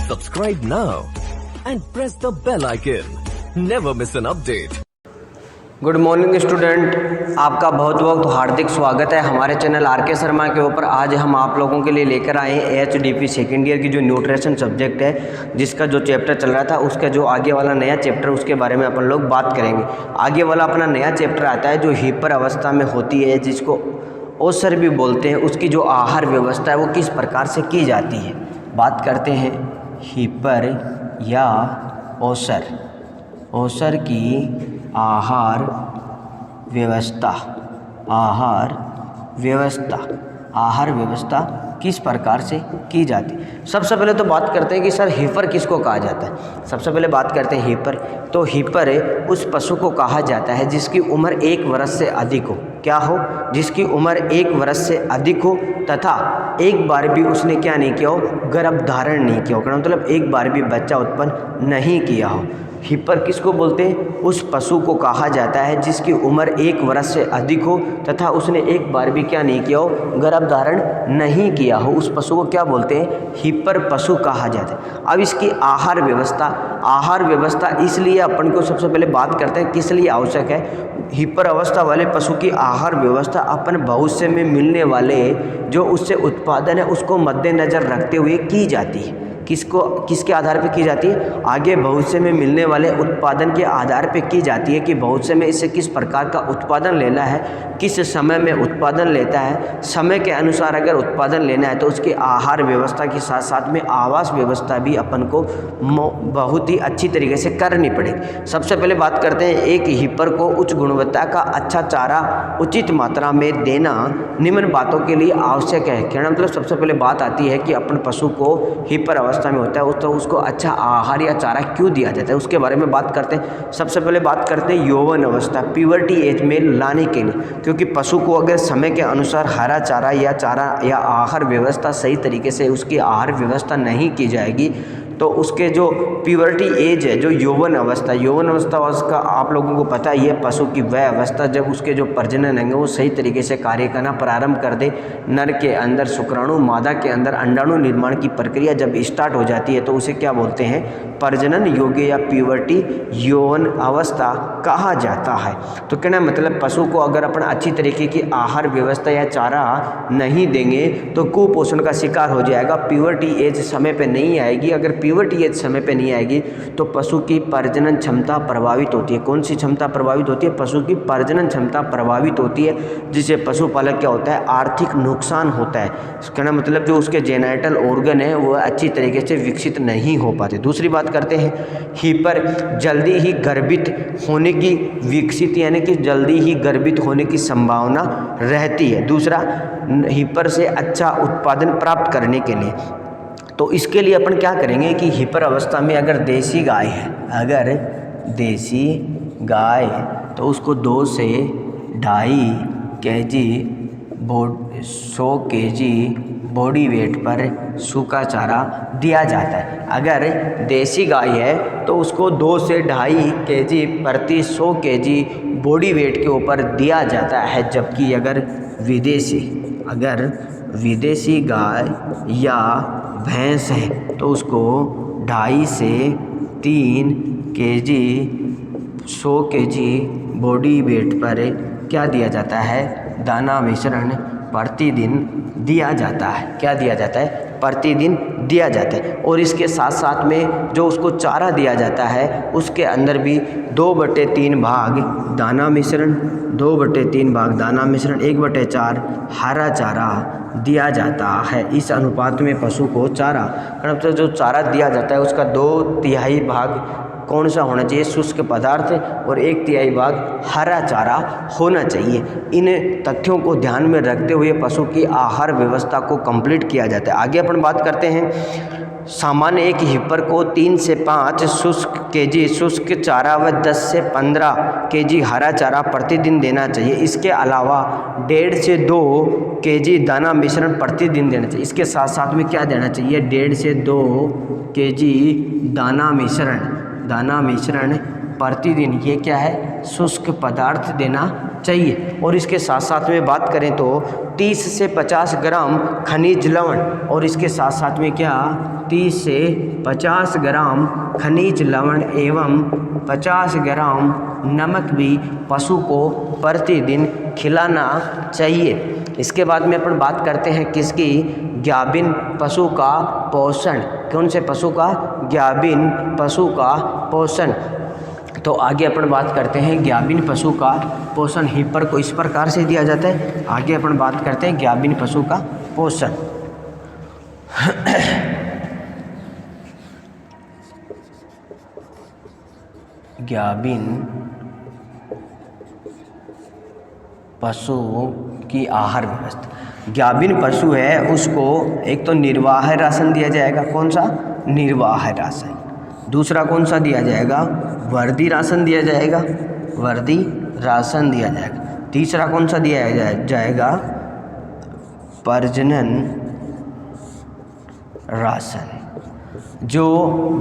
Subscribe now and press the bell icon. Never miss an update. Good morning student, आपका बहुत बहुत हार्दिक स्वागत है हमारे चैनल आर के शर्मा के ऊपर। आज हम आप लोगों के लिए लेकर आए हैं HDP सेकेंड ईयर की जो न्यूट्रिशन सब्जेक्ट है, जिसका जो चैप्टर चल रहा था उसका जो आगे वाला नया चैप्टर, उसके बारे में अपन लोग बात करेंगे। आगे वाला अपना नया चैप्टर आता है जो हीपर अवस्था में होती है, जिसको ओसर भी बोलते हैं। उसकी जो आहार व्यवस्था है वो किस प्रकार से की जाती है, बात करते हैं हीपर या ओसर। ओसर की आहार व्यवस्था, आहार व्यवस्था किस प्रकार से की जाती। सबसे पहले तो बात करते हैं कि सर हीपर किसको कहा जाता है। सबसे पहले बात करते हैं हीपर। तो हीपर उस पशु को कहा जाता है जिसकी उम्र 1 वर्ष से अधिक हो। क्या हो? जिसकी उम्र 1 वर्ष से अधिक हो तथा एक बार भी उसने क्या नहीं किया हो, गर्भ धारण नहीं किया हो, मतलब एक बार भी बच्चा उत्पन्न नहीं किया हो। हीपर किसको बोलते हैं? उस पशु को कहा जाता है जिसकी उम्र 1 वर्ष से अधिक हो तथा उसने एक बार भी क्या नहीं किया हो, गर्भ धारण नहीं किया हो। उस पशु को क्या बोलते हैं? हीपर पशु कहा जाता है। अब इसकी आहार व्यवस्था इसलिए अपन को सबसे पहले बात करते हैं किस लिए आवश्यक है। हीपर अवस्था वाले पशु की आहार व्यवस्था अपन भविष्य में मिलने वाले जो उससे उत्पादन है उसको मद्देनज़र रखते हुए की जाती है। किसके आधार पे की जाती है? आगे भविष्य में मिलने वाले उत्पादन के आधार पे की जाती है कि भविष्य में इससे किस प्रकार का उत्पादन लेना है, किस समय में उत्पादन लेता है। समय के अनुसार अगर उत्पादन लेना है तो उसकी आहार व्यवस्था के साथ साथ में आवास व्यवस्था भी अपन को बहुत ही अच्छी तरीके से करनी पड़ेगी। सबसे पहले बात करते हैं, एक हीपर को उच्च गुणवत्ता का अच्छा चारा उचित मात्रा में देना निम्न बातों के लिए आवश्यक है। कहना मतलब सबसे पहले बात आती है कि अपन पशु को हीपर अवस्था में होता है तो उसको अच्छा आहार या चारा क्यों दिया जाता है, उसके बारे में बात करते हैं। सबसे पहले बात करते हैं यौवन अवस्था, प्यूबर्टी एज में लाने के लिए, क्योंकि पशु को अगर समय के अनुसार हरा चारा या आहार व्यवस्था सही तरीके से उसकी आहार व्यवस्था नहीं की जाएगी तो उसके जो प्यूबर्टी एज है, जो यौवन अवस्था उसका आप लोगों को पता ही है, पशु की वह अवस्था जब उसके जो प्रजनन अंग वो सही तरीके से कार्य करना प्रारंभ कर दे। नर के अंदर शुक्राणु, मादा के अंदर अंडाणु निर्माण की प्रक्रिया जब स्टार्ट हो जाती है तो उसे क्या बोलते हैं? प्रजनन योग्य या प्यूबर्टी यौवन अवस्था कहा जाता है। तो कहना मतलब पशु को अगर अपन अच्छी तरीके की आहार व्यवस्था या चारा नहीं देंगे तो कुपोषण का शिकार हो जाएगा। प्यूबर्टी एज समय पे नहीं आएगी। अगर प्यूबर्टी एज समय पे नहीं आएगी तो पशु की प्रजनन क्षमता प्रभावित होती है। कौन सी क्षमता प्रभावित होती है? पशु की प्रजनन क्षमता प्रभावित होती है, जिससे पशुपालक क्या होता है? आर्थिक नुकसान होता है। कहना मतलब जो उसके जेनाइटल ऑर्गन है वो अच्छी तरीके से विकसित नहीं हो पाते। दूसरी बात करते हैं, हीपर जल्दी ही गर्भित होने की जल्दी ही गर्भित होने की संभावना रहती है। दूसरा, हीपर से अच्छा उत्पादन प्राप्त करने के लिए तो इसके लिए अपन क्या करेंगे कि हीपर अवस्था में अगर देसी गाय है तो उसको 2 से 2.5 kg 100 kg बॉडी वेट पर सूखा चारा दिया जाता है। अगर देसी गाय है तो उसको 2 से 2.5 kg प्रति 100 kg बॉडी वेट के ऊपर दिया जाता है। जबकि अगर विदेशी गाय या भैंस है तो उसको 2.5 से 3 kg 100 kg बॉडी वेट पर क्या दिया जाता है? दाना मिश्रण प्रतिदिन दिया जाता है। क्या दिया जाता है? प्रतिदिन दिया जाता है। और इसके साथ साथ में जो उसको चारा दिया जाता है उसके अंदर भी 2/3 भाग दाना मिश्रण, 2/3 भाग दाना मिश्रण, 1/4 हरा चारा दिया जाता है। इस अनुपात में पशु को चारा, मतलब जो चारा दिया जाता है उसका 2/3 भाग कौन सा होना चाहिए? शुष्क पदार्थ, और 1/3 भाग हरा चारा होना चाहिए। इन तथ्यों को ध्यान में रखते हुए पशु की आहार व्यवस्था को कंप्लीट किया जाता है। आगे अपन बात करते हैं, सामान्य एक हीपर को 3 से 5 kg शुष्क चारा व 10 से 15 kg हरा चारा प्रतिदिन देना चाहिए। इसके अलावा 1.5 से 2 kg दाना मिश्रण प्रतिदिन देना चाहिए। इसके साथ साथ में क्या देना चाहिए? 1.5 से 2 kg दाना मिश्रण प्रतिदिन ये क्या है, शुष्क पदार्थ देना चाहिए। और इसके साथ साथ में बात करें तो 30 से 50 ग्राम खनिज लवण, और इसके साथ साथ में क्या 30 से 50 ग्राम खनिज लवण एवं 50 ग्राम नमक भी पशु को प्रतिदिन खिलाना चाहिए। इसके बाद में अपन बात करते हैं किसकी, गाभिन पशु का पोषण। कौन से पशु का, गाभिन पशु का पोषण। तो आगे अपन बात करते हैं गाभिन पशु का पोषण हीपर को इस प्रकार से दिया जाता है। आगे अपन बात करते हैं गाभिन पशु का पोषण। गाभिन पशु की आहार व्यवस्था। गाभिन पशु है उसको एक तो निर्वाह राशन दिया जाएगा। कौन सा, निर्वाह राशन। दूसरा कौन सा दिया जाएगा, वर्दी राशन दिया जाएगा, वर्दी राशन दिया जाएगा। तीसरा कौन सा दिया जाएगा, प्रजनन राशन। जो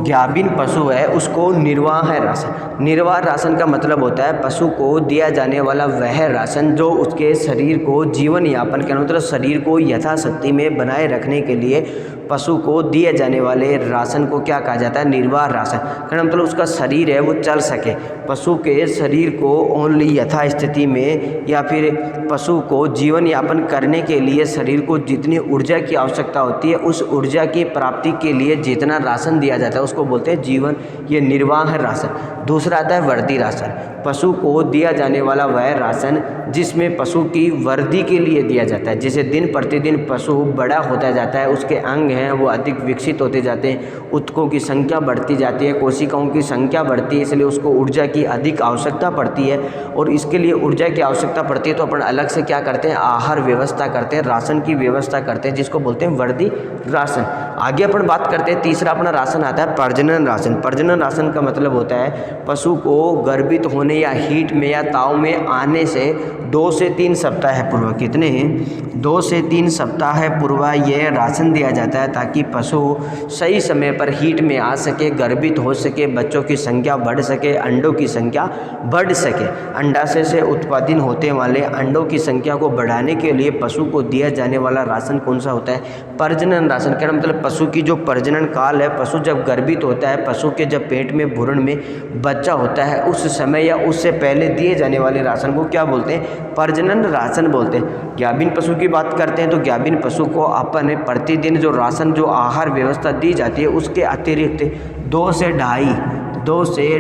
गाभिन पशु है उसको निर्वाह राशन, निर्वाह राशन का मतलब होता है पशु को दिया जाने वाला वह राशन जो उसके शरीर को जीवन यापन के मतलब शरीर को यथाशक्ति में बनाए रखने के लिए पशु को दिए जाने वाले राशन को क्या कहा जाता है, निर्वाह राशन। का मतलब उसका शरीर है वो चल सके, पशु के शरीर को ओनली यथास्थिति में या फिर पशु को जीवन यापन करने के लिए शरीर को जितनी ऊर्जा की आवश्यकता होती है उस ऊर्जा की प्राप्ति के लिए जितना राशन दिया जाता है उसको बोलते हैं जीवन, ये निर्वाह राशन। दूसरा आता है वर्दी राशन, पशु को दिया जाने वाला वह राशन जिसमें पशु की वर्दी के लिए दिया जाता है। जैसे दिन प्रतिदिन पशु बड़ा होता जाता है, उसके अंग हैं वो अधिक विकसित होते जाते हैं, उत्तकों की संख्या बढ़ती जाती है, कोशिकाओं की संख्या बढ़ती है, इसलिए उसको ऊर्जा की अधिक आवश्यकता पड़ती है। और इसके लिए ऊर्जा की आवश्यकता पड़ती है तो अपन अलग से क्या करते हैं, आहार व्यवस्था करते हैं, राशन की व्यवस्था करते हैं, जिसको बोलते हैं वर्दी राशन। आगे अपन बात करते हैं, तीसरा अपना राशन आता है प्रजनन राशन। प्रजनन राशन का मतलब होता है पशु को गर्भित होने या हीट में या ताव में आने से 2 से 3 सप्ताह पूर्व, कितने हैं, 2 से 3 सप्ताह पूर्व ये राशन दिया जाता है ताकि पशु सही समय पर हीट में आ सके, गर्भित हो सके, बच्चों की संख्या बढ़ सके, अंडों की संख्या बढ़ सके। अंडाशय से उत्पादन होते वाले अंडों की संख्या को बढ़ाने के लिए पशु को दिया जाने वाला राशन कौन सा होता है, प्रजनन राशन। का मतलब पशु की जो प्रजनन काल है, पशु जब गर्भित होता है, पशु के जब पेट में भ्रूण में बच्चा होता है उस समय या उससे पहले दिए जाने वाले राशन को क्या बोलते हैं, प्रजनन राशन बोलते हैं। गाभिन पशु की बात करते हैं तो गाभिन पशु को अपन प्रतिदिन जो राशन जो आहार व्यवस्था दी जाती है उसके अतिरिक्त 2 से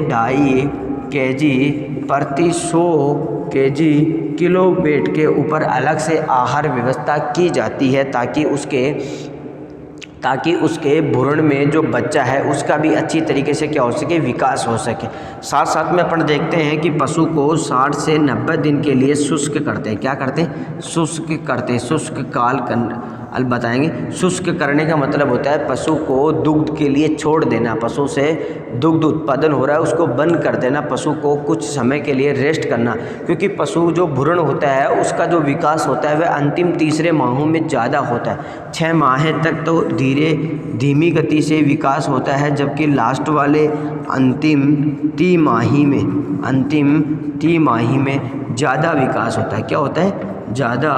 ढाई केजी प्रति 100 केजी किलो वेट के ऊपर अलग से आहार व्यवस्था की जाती है ताकि उसके भ्रूण में जो बच्चा है उसका भी अच्छी तरीके से क्या हो सके, विकास हो सके। साथ साथ में अपन देखते हैं कि पशु को 60 से 90 दिन के लिए शुष्क करते हैं। क्या करते हैं, शुष्क करते हैं। शुष्क काल बताएंगे। शुष्क करने का मतलब होता है पशु को दुग्ध के लिए छोड़ देना, पशु से दुग्ध उत्पादन हो रहा है उसको बंद कर देना, पशु को कुछ समय के लिए रेस्ट करना। क्योंकि पशु जो भ्रूण होता है उसका जो विकास होता है वह अंतिम तीसरे माहों में ज़्यादा होता है। 6 माह तक तो धीमी गति से विकास होता है, जबकि लास्ट वाले अंतिम तिमाही में ज़्यादा विकास होता है। क्या होता है, ज़्यादा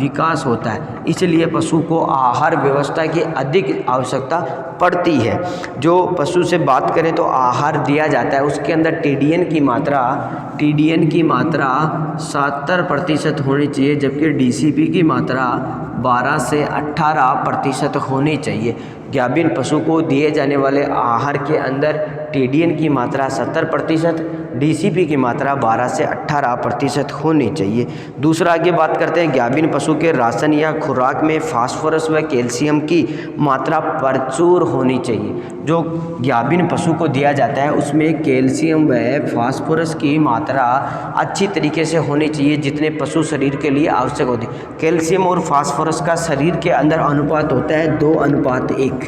विकास होता है। इसलिए पशु को आहार व्यवस्था की अधिक आवश्यकता पड़ती है। जो पशु से बात करें तो आहार दिया जाता है उसके अंदर टीडीएन की मात्रा 70% होनी चाहिए, जबकि डीसीपी की मात्रा 12 से 18% होनी चाहिए। गाभिन पशु को दिए जाने वाले आहार के अंदर टीडीएन की मात्रा 70%, डीसीपी की मात्रा 12 से 18% होनी चाहिए। दूसरा आगे बात करते हैं, गाभिन पशु के राशन या खुराक में फास्फोरस व कैल्शियम की मात्रा प्रचुर होनी चाहिए। जो गाभिन पशु को दिया जाता है उसमें कैल्शियम व फास्फोरस की मात्रा अच्छी तरीके से होनी चाहिए जितने पशु शरीर के लिए आवश्यक होती है। कैल्शियम और फास्फोरस का शरीर के अंदर अनुपात होता है 2:1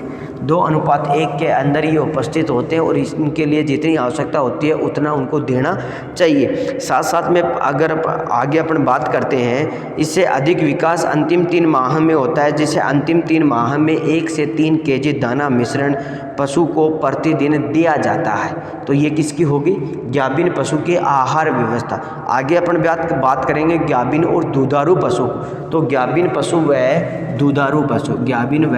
के अंदर ही उपस्थित होते हैं और इनके लिए जितनी आवश्यकता होती है उतना उनको देना चाहिए। साथ साथ में अगर आगे अपन बात करते हैं, इससे अधिक विकास अंतिम 3 माह में होता है, जिसे अंतिम 3 माह में 1 से 3 केजी दाना मिश्रण पशु को प्रतिदिन दिया जाता है। तो ये किसकी होगी? गाभिन पशु की आहार व्यवस्था। आगे अपन बात करेंगे गाभिन और दुधारू पशु। तो गाभिन पशु व दुधारू पशु, गाभिन व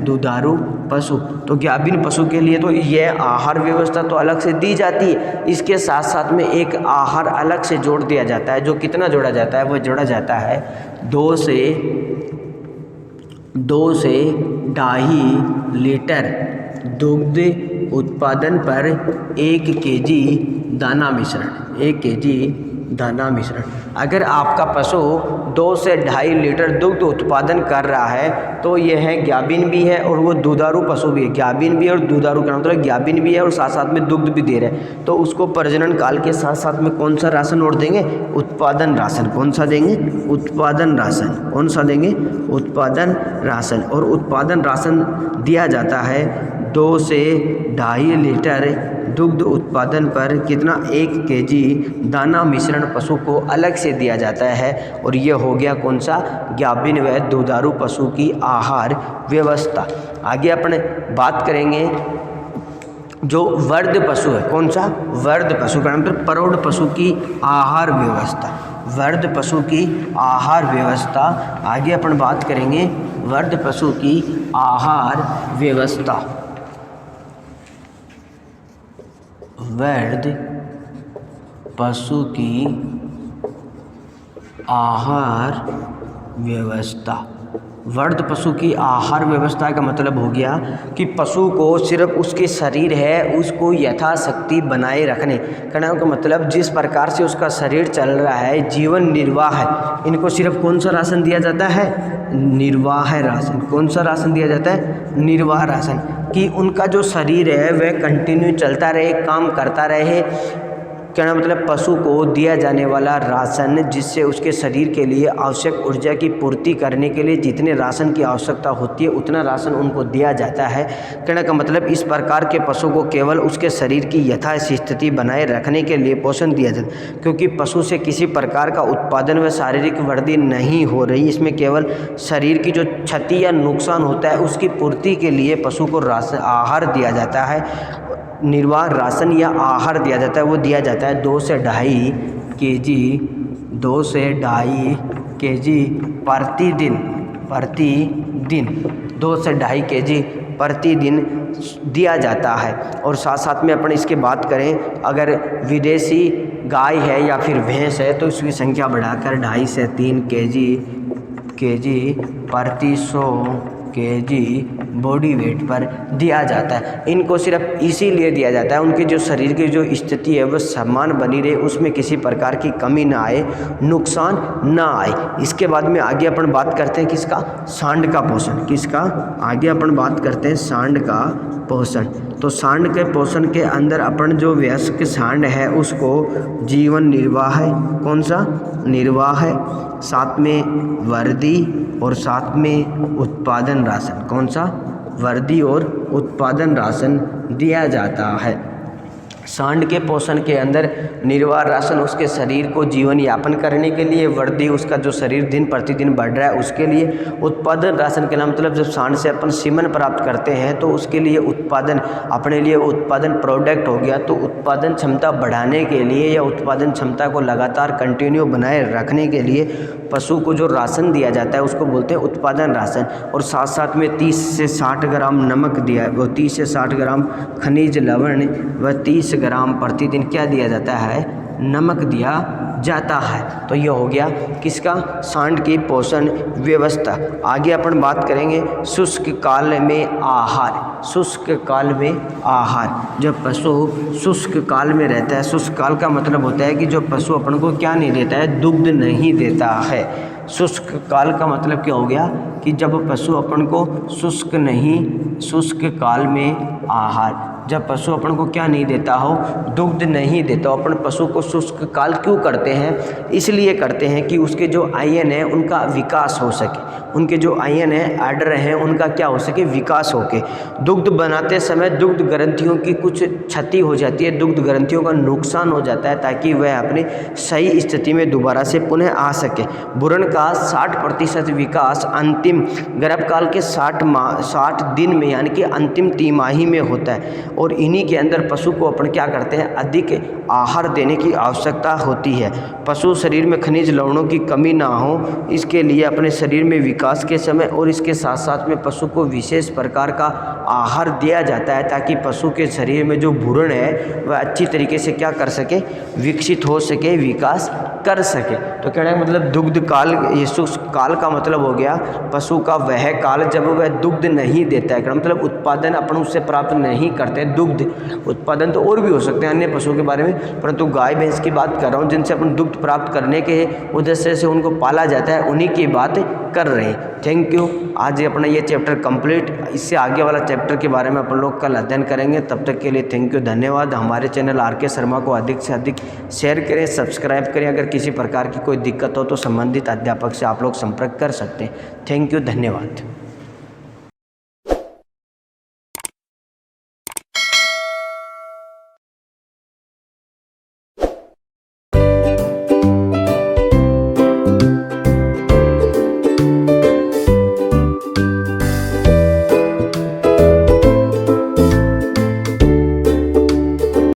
दुधारू पशु। तो गाभिन पशु के लिए तो यह आहार व्यवस्था तो अलग से दी जाती है, इसके साथ साथ में एक आहार अलग से जोड़ दिया जाता है। जो कितना जोड़ा जाता है? वो जोड़ा जाता है 2 से 2.5 लीटर दुग्ध उत्पादन पर 1 केजी दाना मिश्रण, 1 केजी दाना मिश्रण। अगर आपका पशु 2 से 2.5 लीटर दुग्ध उत्पादन कर रहा है तो यह गाभिन भी है और वो दुधारू पशु भी है। गाभिन भी है और दुधारू का मतलब गाभिन भी है और साथ साथ में दुग्ध भी दे रहा है। तो उसको प्रजनन काल के साथ साथ में कौन सा राशन और देंगे? उत्पादन राशन। कौन सा देंगे? उत्पादन राशन। कौन सा देंगे? उत्पादन राशन। और उत्पादन राशन दिया जाता है 2 से 2.5 लीटर दुग्ध उत्पादन पर कितना? 1 केजी दाना मिश्रण पशु को अलग से दिया जाता है। और ये हो गया कौन सा? गाभिन व दुधारू पशु की आहार व्यवस्था। आगे अपन बात करेंगे जो वर्ध पशु है। कौन सा? वर्ध पशु का मतलब प्रौढ़ पशु की आहार व्यवस्था। वर्ध पशु की आहार व्यवस्था। आगे अपन बात करेंगे वर्ध पशु की आहार व्यवस्था। वर्ध पशु की आहार व्यवस्था। वर्ध पशु की आहार व्यवस्था का मतलब हो गया कि पशु को सिर्फ उसके शरीर है उसको यथाशक्ति बनाए रखने कहने का मतलब जिस प्रकार से उसका शरीर चल रहा है, जीवन निर्वाह है, इनको सिर्फ कौन सा राशन दिया जाता है? निर्वाह राशन। कौन सा राशन दिया जाता है? निर्वाह राशन। कि उनका जो शरीर है वह कंटिन्यू चलता रहे, काम करता रहे। कहना मतलब पशु को दिया जाने वाला राशन जिससे उसके शरीर के लिए आवश्यक ऊर्जा की पूर्ति करने के लिए जितने राशन की आवश्यकता होती है उतना राशन उनको दिया जाता है। कहने का मतलब इस प्रकार के पशु को केवल उसके शरीर की यथास्थिति बनाए रखने के लिए पोषण दिया जाता है, क्योंकि पशु से किसी प्रकार का उत्पादन व शारीरिक वृद्धि नहीं हो रही। इसमें केवल शरीर की जो क्षति या नुकसान होता है उसकी पूर्ति के लिए पशु को राशन आहार दिया जाता है, निर्वाह राशन या आहार दिया जाता है। वो दिया जाता है 2 से 2.5 केजी, 2 से 2.5 केजी प्रतिदिन, 2 से 2.5 केजी प्रतिदिन दिया जाता है। और साथ साथ में अपन इसके बात करें अगर विदेशी गाय है या फिर भैंस है तो इसकी संख्या बढ़ाकर 2.5 से 3 केजी प्रति 100 केजी बॉडी वेट पर दिया जाता है। इनको सिर्फ इसीलिए दिया जाता है उनकी जो शरीर की जो स्थिति है वह समान बनी रहे, उसमें किसी प्रकार की कमी ना आए, नुकसान ना आए। इसके बाद में आगे अपन बात करते हैं किसका? सांड का पोषण। किसका? आगे अपन बात करते हैं सांड का पोषण। तो सांड के पोषण के अंदर अपन जो वयस्क सांड है उसको जीवन निर्वाह है, कौन सा? निर्वाह है, साथ में वर्दी और साथ में उत्पादन राशन। कौन सा? वर्दी और उत्पादन राशन दिया जाता है। सांड के पोषण के अंदर निर्वाह राशन उसके शरीर को जीवन यापन करने के लिए, वर्दी उसका जो शरीर दिन प्रतिदिन बढ़ रहा है उसके लिए, उत्पादन राशन के नाम मतलब जब सांड से अपन सीमन प्राप्त करते हैं तो उसके लिए उत्पादन, अपने लिए उत्पादन प्रोडक्ट हो गया। तो उत्पादन क्षमता बढ़ाने के लिए या उत्पादन क्षमता को लगातार कंटिन्यू बनाए रखने के लिए पशु को जो राशन दिया जाता है उसको बोलते हैं उत्पादन राशन। और साथ साथ में 30 से 60 ग्राम नमक दिया, वो 30 से 60 ग्राम खनिज लवण व 30 ग्राम प्रतिदिन क्या दिया जाता है? नमक दिया जाता है। तो ये हो गया किसका? सांड की पोषण व्यवस्था। आगे अपन बात करेंगे शुष्क काल में आहार। शुष्क काल में आहार, जब पशु शुष्क काल में रहता है, शुष्क काल का मतलब होता है कि जो पशु अपन को क्या नहीं देता है? दुग्ध नहीं देता है। शुष्क काल का मतलब क्या हो गया कि जब पशु अपन को शुष्क काल में आहार, जब पशु अपन को क्या नहीं देता हो? दुग्ध नहीं देता। अपन पशु को शुष्क काल क्यों करते हैं? इसलिए करते हैं कि उसके जो आयन है उनका विकास हो सके, उनके जो आयन है आर्डर हैं उनका क्या हो सके? विकास होके। दुग्ध बनाते समय दुग्ध ग्रंथियों की कुछ क्षति हो जाती है, दुग्ध ग्रंथियों का नुकसान हो जाता है ताकि वह अपनी सही स्थिति में दोबारा से पुनः आ सके। भ्रूण का 60% विकास अंतिम अंतिम गर्भकाल के 60 दिन में यानी कि अंतिम तिमाही में होता है। और इन्हीं के अंदर पशु को अपन क्या करते हैं, अधिक आहार देने की आवश्यकता होती है। पशु शरीर में खनिज लवणों की कमी ना हो, इसके लिए अपने शरीर में विकास के समय और इसके साथ साथ में पशु को विशेष प्रकार का आहार दिया जाता है, ताकि पशु के शरीर में जो भ्रूण है वह अच्छी तरीके से क्या कर सके, विकसित हो सके, विकास कर सके। तो कहने का मतलब दुग्ध काल, यीशु काल का मतलब हो गया पशु का वह काल जब वह दुग्ध नहीं देता है, मतलब उत्पादन अपन उससे प्राप्त नहीं करते। दुग्ध उत्पादन तो और भी हो सकते हैं अन्य पशुओं के बारे में, परंतु गाय भैंस की बात कर रहा हूँ जिनसे अपन दुग्ध प्राप्त करने के उद्देश्य से उनको पाला जाता है, उन्हीं की बात कर रहे हैं। Thank you. आज अपना ये चैप्टर कंप्लीट, इससे आगे वाला चैप्टर के बारे में अपन लोग कल अध्ययन करेंगे। तब तक के लिए थैंक यू, धन्यवाद। हमारे चैनल RK शर्मा को अधिक से अधिक शेयर करें, सब्सक्राइब करें। अगर किसी प्रकार की कोई दिक्कत हो तो संबंधित अध्यापक से आप लोग संपर्क कर सकते हैं। थैंक यू, धन्यवाद।